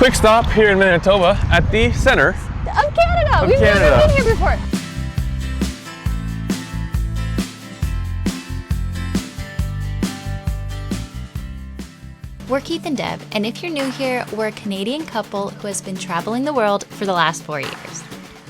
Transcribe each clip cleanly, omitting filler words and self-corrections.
Quick stop here in Manitoba at the center of Canada. We've never been here before. We're Keith and Deb, and if you're new here, we're a Canadian couple who has been traveling the world for the last 4 years.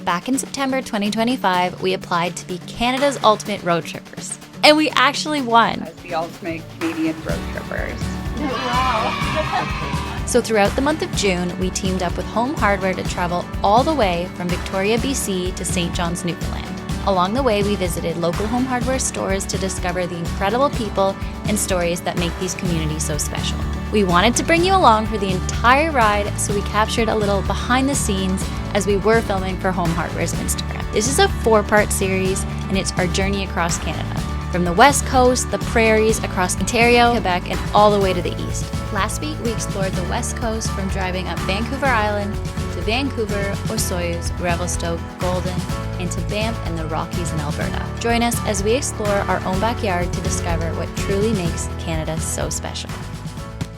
Back in September 2025, we applied to be Canada's ultimate road trippers. And we actually won. As the ultimate Canadian road trippers. Wow. So throughout the month of June, we teamed up with Home Hardware to travel all the way from Victoria, BC to St. John's, Newfoundland. Along the way, we visited local Home Hardware stores to discover the incredible people and stories that make these communities so special. We wanted to bring you along for the entire ride, so we captured a little behind the scenes as we were filming for Home Hardware's Instagram. This is a 4-part series, and it's our journey across Canada. From the west coast, the prairies, across Ontario, Quebec, and all the way to the east. Last week, we explored the west coast from driving up Vancouver Island to Vancouver, Osoyoos, Revelstoke, Golden, and to Banff and the Rockies in Alberta. Join us as we explore our own backyard to discover what truly makes Canada so special.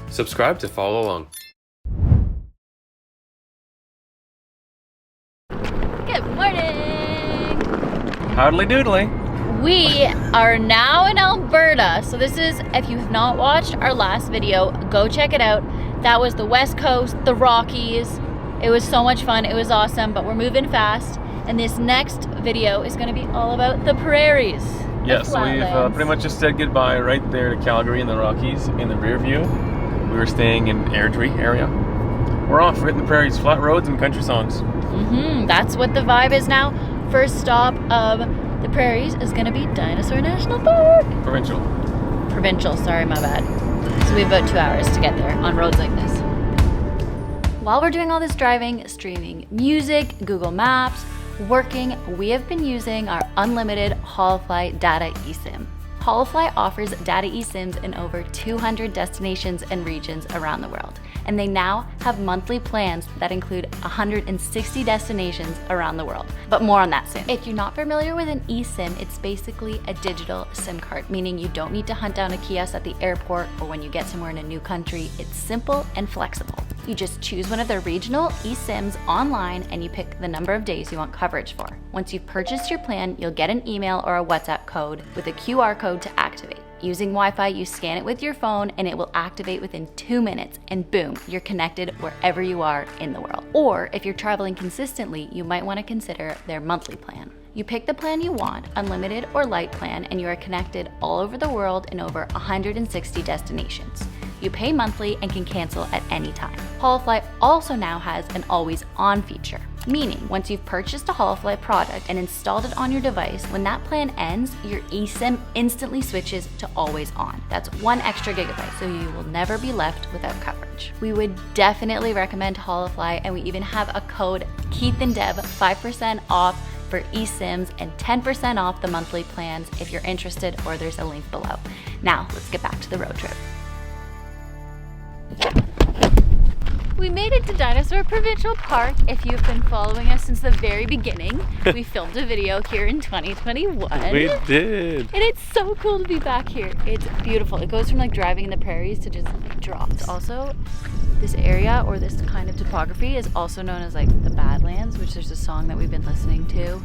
Subscribe to follow along. Good morning! Howdly doodly. We are now in Alberta. So this is, if you have not watched our last video, go check it out. That was the west coast, the Rockies. It was so much fun, it was awesome, but we're moving fast. And this next video is gonna be all about the prairies. Yes, so we've pretty much just said goodbye right there to Calgary and the Rockies in the rear view. We were staying in Airdrie area. We're off, we're hitting the prairies, flat roads and country songs. That's what the vibe is now. First stop of the prairies is gonna be Dinosaur National Park. Provincial, sorry, my bad. So we have about 2 hours to get there on roads like this. While we're doing all this driving, streaming music, Google Maps, working, we have been using our unlimited Holofly data eSIM. Holofly offers data eSIMs in over 200 destinations and regions around the world, and they now have monthly plans that include 160 destinations around the world. But more on that soon. If you're not familiar with an eSIM, it's basically a digital SIM card, meaning you don't need to hunt down a kiosk at the airport or when you get somewhere in a new country. It's simple and flexible. You just choose one of their regional eSIMs online and you pick the number of days you want coverage for. Once you've purchased your plan, you'll get an email or a WhatsApp code with a QR code to activate. Using Wi-Fi, you scan it with your phone and it will activate within 2 minutes, and boom, you're connected wherever you are in the world. Or if you're traveling consistently, you might want to consider their monthly plan. You pick the plan you want, unlimited or light plan, and you are connected all over the world in over 160 destinations. You pay monthly and can cancel at any time. Holofly also now has an always on feature, meaning once you've purchased a Holofly product and installed it on your device, when that plan ends, your eSIM instantly switches to always on. That's 1 extra gigabyte, so you will never be left without coverage. We would definitely recommend Holofly, and we even have a code Keith and Deb, 5% off for eSIMs and 10% off the monthly plans if you're interested, or there's a link below. Now, let's get back to the road trip. We made it to Dinosaur Provincial Park. If you've been following us since the very beginning, we filmed a video here in 2021. We did. And it's so cool to be back here. It's beautiful. It goes from like driving in the prairies to just drops. Also, this area or this kind of topography is also known as like the Badlands, which there's a song that we've been listening to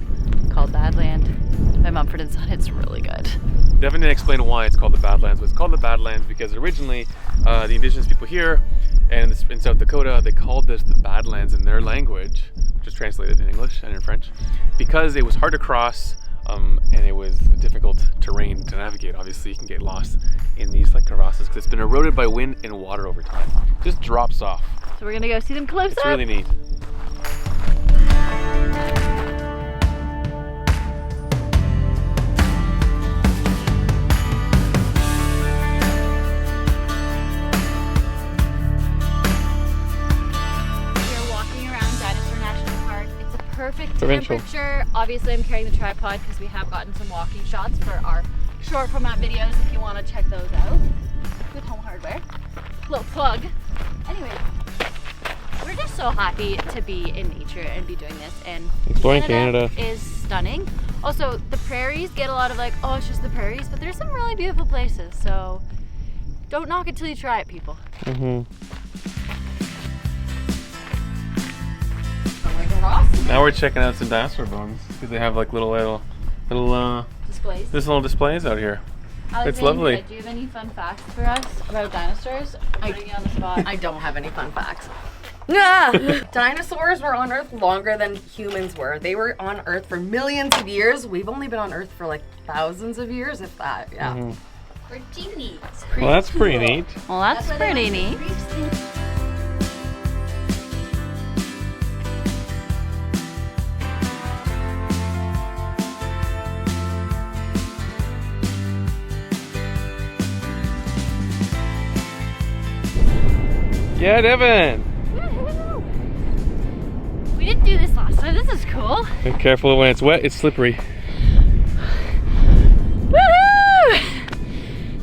called Badland by Mumford & Son. It's really good. Devin didn't explain why it's called the Badlands, but it's called the Badlands because originally the indigenous people here and in South Dakota, they called this the Badlands in their language, which is translated in English and in French, because it was hard to cross and it was difficult terrain to navigate. Obviously, you can get lost in these like crevasses because it's been eroded by wind and water over time. It just drops off. So we're gonna go see them close up. It's really neat. Perfect Provincial. temperature. Obviously, I'm carrying the tripod because we have gotten some walking shots for our short format videos if you want to check those out with Home Hardware. Little plug. Anyway, we're just so happy to be in nature and be doing this, and exploring Canada is stunning. Also, the prairies get a lot of like, oh, it's just the prairies, but there's some really beautiful places, so don't knock it till you try it, people. Now we're checking out some dinosaur bones because they have like little Displays. there's little displays out here. It's lovely. Do you have any fun facts for us about dinosaurs? Putting you on the spot. I don't have any fun facts. Yeah. Dinosaurs were on Earth longer than humans were. They were on Earth for millions of years. We've only been on Earth for like thousands of years, if that. Yeah. Pretty neat. Well, that's pretty neat. Well, that's pretty neat. Yeah, Devin. We didn't do this last time. This is cool. Be careful when it's wet. It's slippery. Woohoo!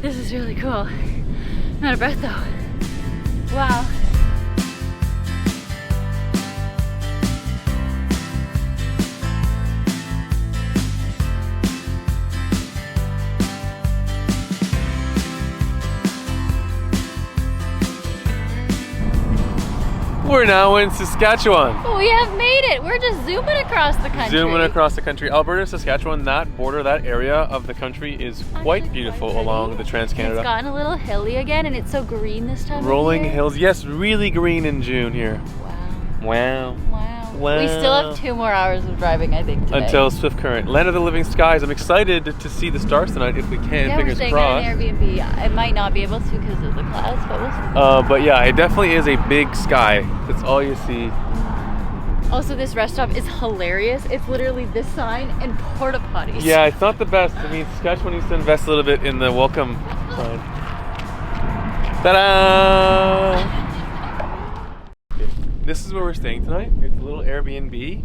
This is really cool. I'm out of breath though. Wow. We're now in Saskatchewan. We have made it. We're just zooming across the country. Zooming across the country. Alberta and Saskatchewan, that border, that area of the country is quite beautiful along the Trans-Canada. It's gotten a little hilly again and it's so green this time Rolling of year. hills. Yes, really green in June here. Wow. Wow. Wow. We still have 2 more hours of driving, I think, today. Until Swift Current. Land of the Living Skies. I'm excited to see the stars tonight if we can. Yeah, Fingers we're staying crossed. at an Airbnb. I might not be able to because of the clouds, but we'll see. But yeah, it definitely is a big sky. That's all you see. Also, this rest stop is hilarious. It's literally this sign and porta potties. Yeah, it's not the best. I mean, Saskatchewan needs to invest a little bit in the welcome sign. Ta-da! This is where we're staying tonight. It's a little Airbnb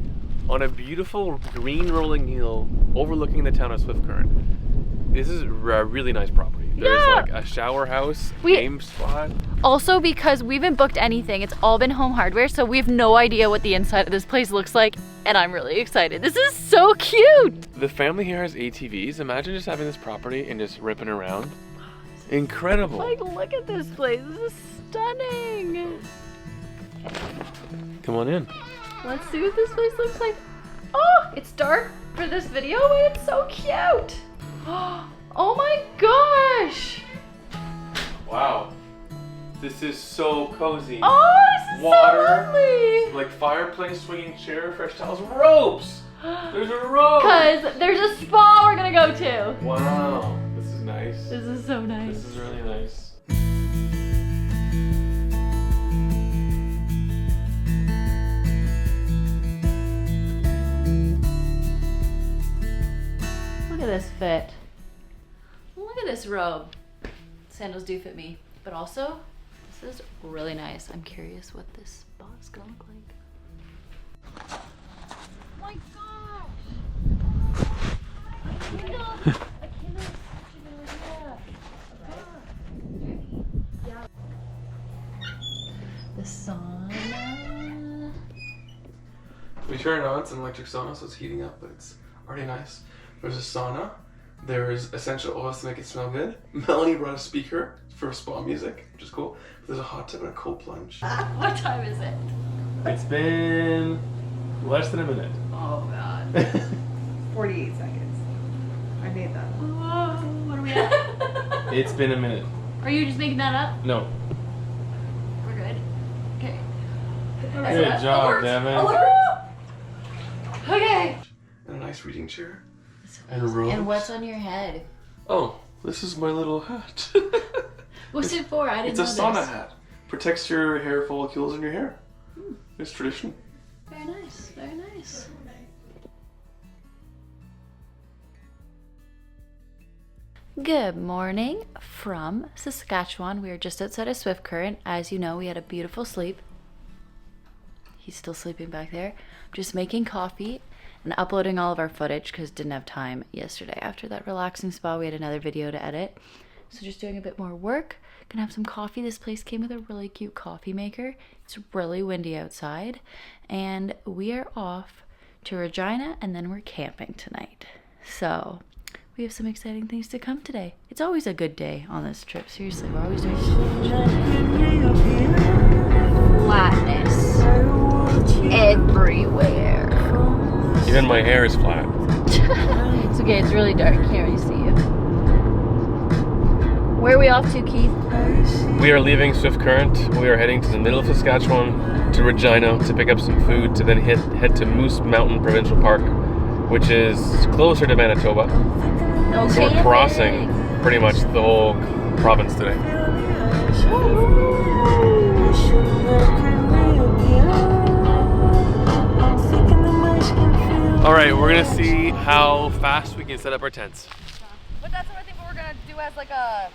on a beautiful green rolling hill overlooking the town of Swift Current. This is a really nice property. There's like a shower house, game spot. Also, because we haven't booked anything, it's all been home hardware, so we have no idea what the inside of this place looks like, and I'm really excited. This is so cute! The family here has ATVs. Imagine just having this property and just ripping around. Incredible. Like, look at this place. This is stunning. Come on in. Let's see what this place looks like. Oh, it's dark for this video, but it's so cute. Oh my gosh. Wow. This is so cozy. Oh, this is Water, so lovely. like fireplace, swinging chair, fresh towels, ropes. There's a rope. Because there's a spa we're gonna go to. Wow, this is nice. This is so nice. This is really nice. Look at this fit. Look at this robe. Sandals do fit me, but also this is really nice. I'm curious what this spa is gonna look like. Oh my gosh! I cannot the sauna. We turn it on. It's an electric sauna, so it's heating up, but it's already nice. There's a sauna. There's essential oils to make it smell good. Melanie brought a speaker for spa music, which is cool. There's a hot tub and a cold plunge. What time is it? It's been less than a minute. Oh god. 48 seconds. I made that. Whoa, what are we at? It's been a minute. Are you just making that up? No. We're good. Okay. Good job, Devin. Okay. And a nice reading chair. And robes. And what's on your head? Oh, this is my little hat. What's it for? I didn't know It's a sauna this. hat. Protects your hair follicles in your hair. It's tradition. Very nice. Very nice. Good morning from Saskatchewan. We are just outside of Swift Current. As you know, we had a beautiful sleep. He's still sleeping back there. I'm just making coffee and uploading all of our footage because didn't have time yesterday. After that relaxing spa, we had another video to edit. So just doing a bit more work. Gonna have some coffee. This place came with a really cute coffee maker. It's really windy outside. And we are off to Regina and then we're camping tonight. So we have some exciting things to come today. It's always a good day on this trip. Seriously, we're always doing flatness everywhere. Even my hair is flat. It's okay, it's really dark. Can't really see you. Where are we off to, Keith? We are leaving Swift Current. We are heading to the middle of Saskatchewan, to Regina, to pick up some food, to then head to Moose Mountain Provincial Park, which is closer to Manitoba. Okay. So we're crossing pretty much the whole province today. All right, we're gonna see how fast we can set up our tents. But that's what I think we're gonna do as like a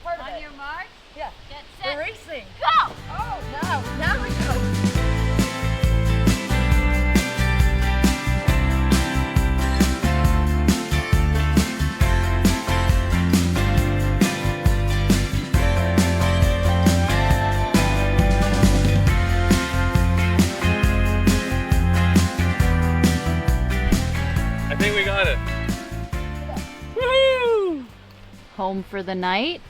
part of it. On your mark, Yeah. get We're set, racing. go! Oh, now we go. I think we got it. Woo! Home for the night.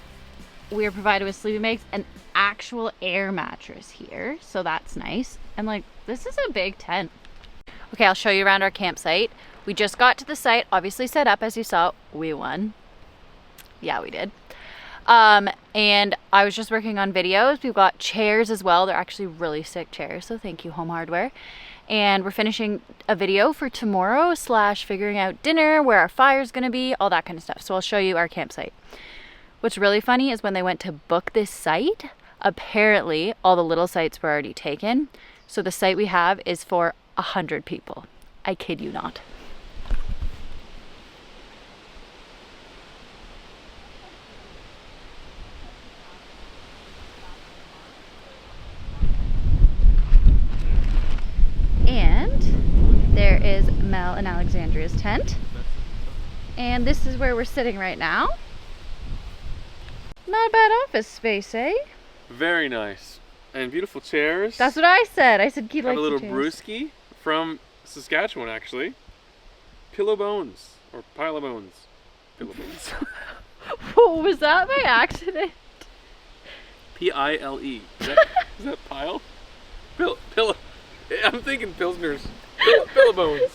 We are provided with sleeping bags, an actual air mattress here, so that's nice. And like, this is a big tent. Okay, I'll show you around our campsite. We just got to the site, obviously set up as you saw. We won. Yeah, we did. And I was just working on videos. We've got chairs as well. They're actually really sick chairs, so thank you, Home Hardware. And we're finishing a video for tomorrow / figuring out dinner, where our fire's gonna be, all that kind of stuff. So I'll show you our campsite. What's really funny is when they went to book this site, apparently all the little sites were already taken. So the site we have is for 100 people. I kid you not. And there is Mel and Alexandria's tent. And this is where we're sitting right now. Not a bad office space, eh? Very nice. And beautiful chairs. That's what I said. I said Keith Have likes a little the chairs. brewski from Saskatchewan, actually. Pillow bones. Or pile of bones. Pillow bones. What was that by accident? P-I-L-E. Is that pile? Pillow. I'm thinking Pilsners. Pillow bones.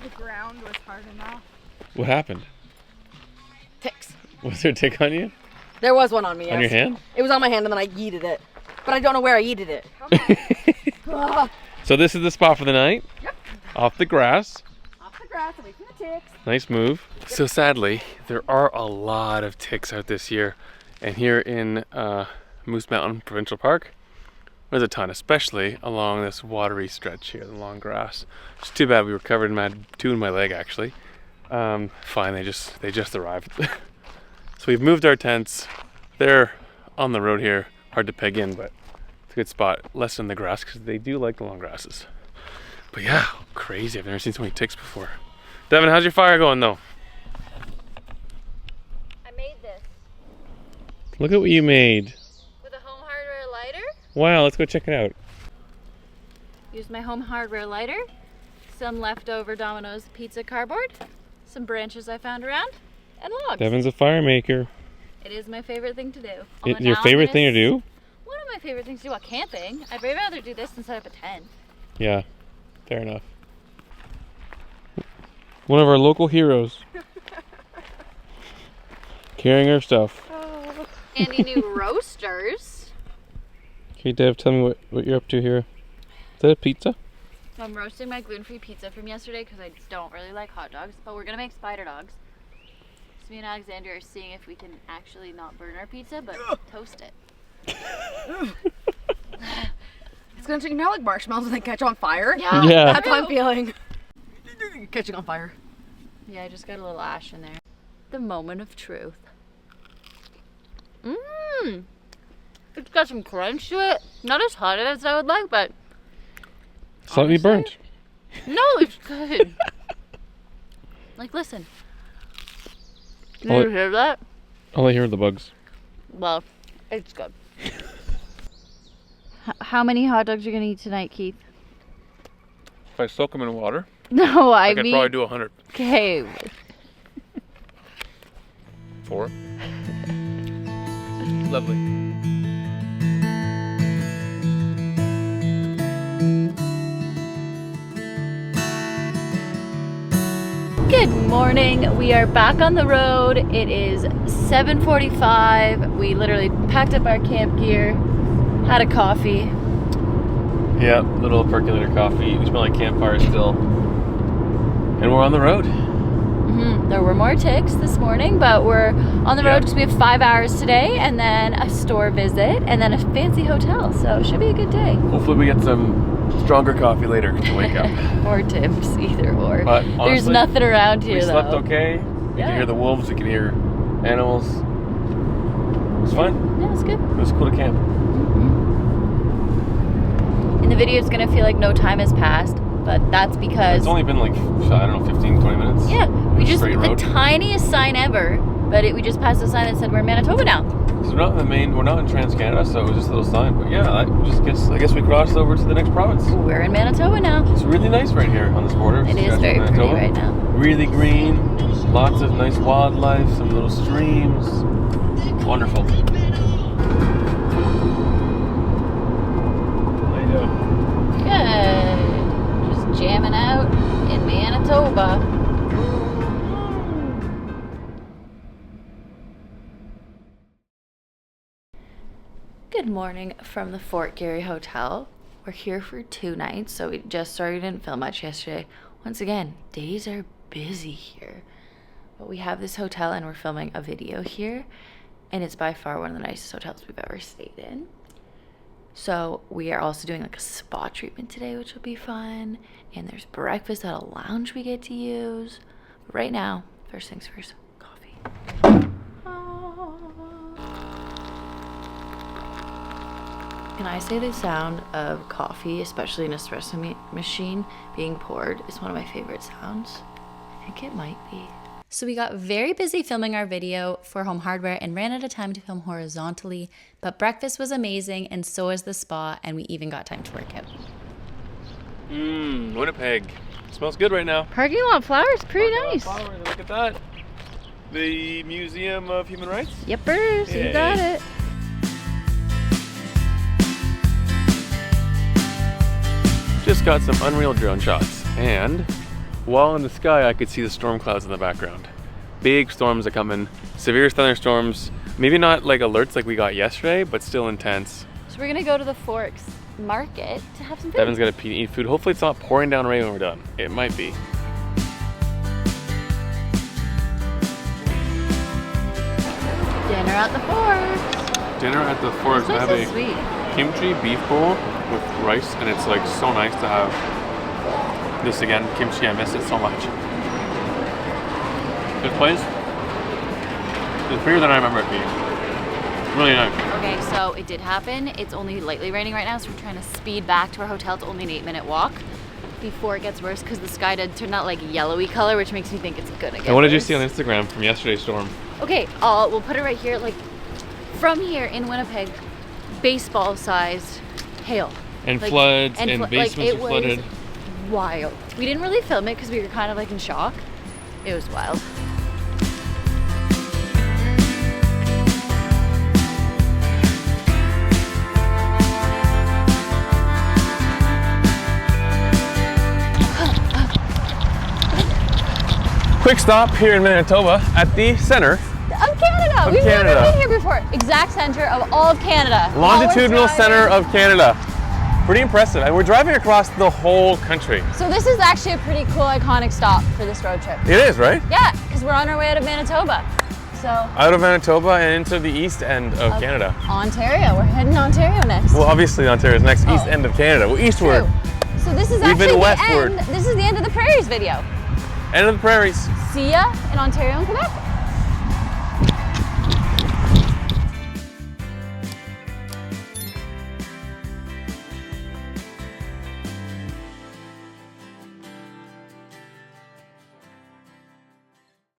The ground was hard enough. What happened? Ticks. Was there a tick on you? There was one on me. On your hand? It was on my hand and then I yeeted it. But I don't know where I yeeted it. So this is the spot for the night? Yep. Off the grass. Off the grass, away from the ticks. Nice move. So sadly, there are a lot of ticks out this year. And here in Moose Mountain Provincial Park, there's a ton, especially along this watery stretch here, the long grass. It's too bad we were covered in two in my leg actually. Fine, they just arrived. So we've moved our tents. They're on the road here, hard to peg in, but it's a good spot. Less in the grass because they do like the long grasses. But yeah, crazy. I've never seen so many ticks before. Devin, how's your fire going though? I made this Look at what you made. with a Home Hardware lighter. Wow, let's go check it out. Used my Home Hardware lighter, some leftover Domino's pizza cardboard, some branches I found around, and logs. Devin's a fire maker. It is my favorite thing to do. Your favorite thing to do? One of my favorite things to do while camping. I'd way rather do this than set up a tent. Yeah, fair enough. One of our local heroes. Carrying our stuff. Handy new roasters. Okay, Dev, tell me what you're up to here. Is that a pizza? So I'm roasting my gluten-free pizza from yesterday because I don't really like hot dogs, but we're gonna make spider dogs. So me and Alexandria are seeing if we can actually not burn our pizza, but toast it. It's gonna take, like marshmallows and they catch on fire. Yeah. Yeah. That's how I'm feeling. Catching on fire. Yeah, I just got a little ash in there. The moment of truth. Mmm. It's got some crunch to it. Not as hot as I would like, but Slightly honestly, burnt. no, it's good. Like, listen. Did Oh, you hear that? All I hear are the bugs. Well, it's good. How many hot dogs are you gonna eat tonight, Keith? If I soak them in water, No, I I could mean. probably do 100. Okay. 4. Lovely. Good morning. We are back on the road. It is 7:45. We literally packed up our camp gear, had a coffee. Yeah, little percolator coffee. We smell like campfire still. And we're on the road. There were more ticks this morning, but we're on the road because we have 5 hours today and then a store visit and then a fancy hotel. So it should be a good day. Hopefully we get some stronger coffee later to wake up. Or tips, either or. But honestly, there's nothing around here we slept though. okay. We can hear the wolves, we can hear animals. It was fun. Yeah, it was good. It was cool to camp. In the video, it's going to feel like no time has passed, but that's because... It's only been like, I don't know, 15, 20 minutes. Yeah, we just, straight the road. tiniest sign ever, but we just passed a sign that said we're in Manitoba now. So we're not in the main, we're not in Trans-Canada, so it was just a little sign. But yeah, I guess we crossed over to the next province. We're in Manitoba now. It's really nice right here on this border. It is very pretty right now. Really green, lots of nice wildlife, some little streams. Wonderful. Good. Just jamming out in Manitoba. Good morning from the Fort Garry Hotel. We're here for 2 nights, so we just sorry we didn't film much yesterday. Once again, days are busy here. But we have this hotel and we're filming a video here, and it's by far one of the nicest hotels we've ever stayed in. So we are also doing like a spa treatment today, which will be fun. And there's breakfast at a lounge we get to use. But right now, first things first, coffee. Can I say the sound of coffee, especially an espresso machine being poured, is one of my favorite sounds? I think it might be. So we got very busy filming our video for Home Hardware and ran out of time to film horizontally, but breakfast was amazing and so was the spa, and we even got time to work out. Winnipeg. It smells good right now. Parking lot flowers, pretty nice. Flowers, look at that. The Museum of Human Rights? Yepers, Yay. you got it. Just got some unreal drone shots, and while in the sky I could see the storm clouds in the background. Big storms are coming, severe thunderstorms, maybe not like alerts like we got yesterday, but still intense. So we're gonna go to the Forks Market to have some food. Devin's got to eat food. Hopefully it's not pouring down rain when we're done. It might be. Dinner at the Forks. Dinner at the Forks. I This have is a so sweet. kimchi beef bowl with rice, and it's like so nice to have this again. Kimchi, I miss it so much. This place is bigger than I remember it being. Really nice. Okay, so it did happen. It's only lightly raining right now, so we're trying to speed back to our hotel. It's only an 8-minute walk before it gets worse because the sky did turn that like yellowy color, which makes me think it's gonna get worse. And what did you see on Instagram from yesterday's storm? Okay, we'll put it right here. Like from here in Winnipeg, baseball-sized hail. And Like, floods, and like, basements it were flooded. was wild. We didn't really film it because we were kind of like in shock. It was wild. Quick stop here in Manitoba at the center. Of Canada! We've Canada. never been here before. Exact center of all of Canada. Longitudinal center of Canada. Pretty impressive. And we're driving across the whole country. So this is actually a pretty cool, iconic stop for this road trip. It is, right? Yeah, because we're on our way out of Manitoba. So Out of Manitoba and into the east end of Canada. Ontario. We're heading to Ontario next. Well, obviously Ontario's next, east end of Canada. Well, eastward. True. So this is We've actually been the westward. end. This is the end of the Prairies video. End of the prairies. See ya in Ontario and Quebec.